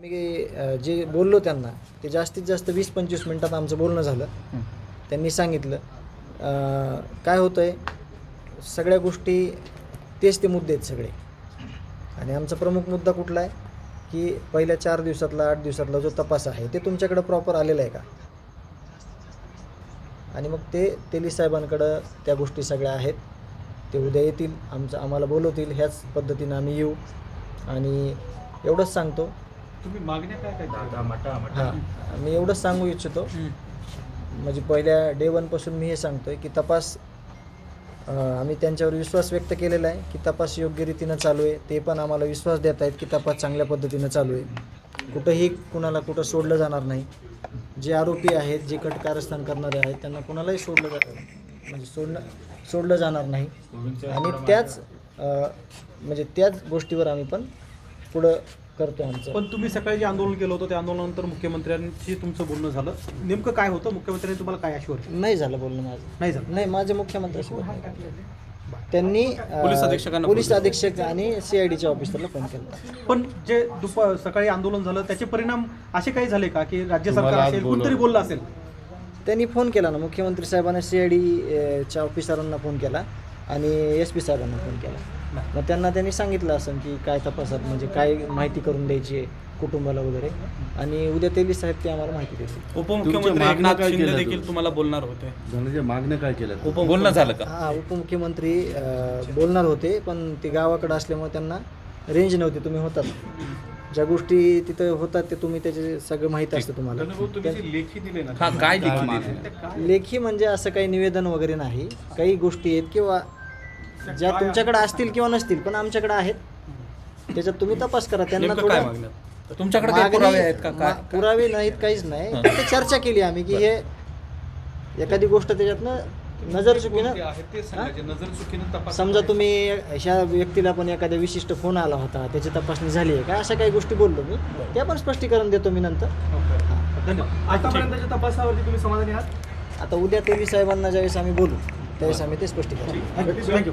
मी जे बोललो त्यांना ते जास्तीत जास्त 20-25 मिनटात आमचं बोलणं झालं. त्यांनी सांगितलं काय होतं आहे, सगळ्या गोष्टी तेच ते मुद्दे आहेत सगळे. आणि आमचा प्रमुख मुद्दा कुठला आहे की पहिल्या 4 दिवसातला 8 दिवसातला जो तपास आहे ते तुमच्याकडे प्रॉपर आलेला आहे का. आणि मग ते तेली साहेबांकडं त्या गोष्टी सगळ्या आहेत. ते उद्या येतील, आम्हाला बोलवतील, ह्याच पद्धतीनं आम्ही येऊ. आणि एवढंच सांगतो, तुम्ही मागण्या काय हां मी एवढंच सांगू इच्छितो, म्हणजे पहिल्या डे 1 पासून मी हे सांगतोय की तपास आम्ही त्यांच्यावर विश्वास व्यक्त केलेला आहे की तपास योग्य रीतीनं चालू आहे. ते पण आम्हाला विश्वास देत आहेत की तपास चांगल्या पद्धतीनं चालू आहे. कुठंही कुणाला कुठं सोडलं जाणार नाही. जे आरोपी आहेत, जे कारस्थान करणारे आहेत, त्यांना कुणालाही सोडलं जाणार नाही. आणि त्याच गोष्टीवर आम्ही पण पुढं करतो आमचं. पण तुम्ही सकाळी जे आंदोलन केलं होतं त्या आंदोलनानंतर मुख्यमंत्र्यांशी तुमचं बोलणं झालं, नेमकं काय होतं? मुख्यमंत्र्यांनी तुम्हाला काय आश्वासन? नाही झालं बोलणं माझं. नाही झालं? नाही, माझे मुख्यमंत्र्यांशी त्यांनी पोलीस अधीक्षक आणि CIDच्या ऑफिसरला फोन केला. पण जे सकाळी आंदोलन झालं त्याचे परिणाम असे काही झाले का की राज्य सरकार असेल कोणतरी बोललं असेल? त्यांनी फोन केला ना, मुख्यमंत्री साहेबांनी CIDच्या ऑफिसरांना फोन केला आणि SP साहेबांना फोन केला. मग त्यांनी सांगितलं असं की काय तपासात म्हणजे काय माहिती करून द्यायची आहे कुटुंबाला वगैरे. आणि उद्या तेली साहेब ते आम्हाला माहिती देतील. उपमुख्यमंत्री एकनाथ शिंदे देखील तुम्हाला बोलणार होते. मागण्या काय केल्या? बोलणं झालं का? हां, उपमुख्यमंत्री बोलणार होते, पण ते गावाकडे असल्यामुळे त्यांना रेंज नव्हती. तुम्ही होतात, ज्या गोष्टी तिथं होतात ते तुम्ही त्याचे सगळं माहीत असतं तुम्हाला. लेखी दिले ना? काय लेखी? लेखी म्हणजे असं काही निवेदन वगैरे नाही. काही गोष्टी आहेत किंवा ज्या तुमच्याकडे असतील किंवा नसतील पण आमच्याकडे आहेत, त्याच्यात तुम्ही तपास करा. त्यांना काय मागणं? तुमच्याकडे काही पुरावे आहेत का? काय पुरावे नाहीत, काहीच नाही. फक्त चर्चा केली आम्ही की हे एखादी गोष्ट त्याच्यातनं नजर चुकीनं, समजा तुम्ही ह्या व्यक्तीला पण एखाद्या विशिष्ट फोन आला होता, त्याची तपासणी झाली आहे का, अशा काही गोष्टी बोललो मी. त्या पण स्पष्टीकरण देतो मी नंतर. धन्यवाद. आतापर्यंतच्या तपासावरती तुम्ही समाधानी आहात? आता उद्या तेली साहेबांना ज्यावेळेस आम्ही बोलू त्यावेळेस आम्ही ते स्पष्टीकरण. थँक्यू.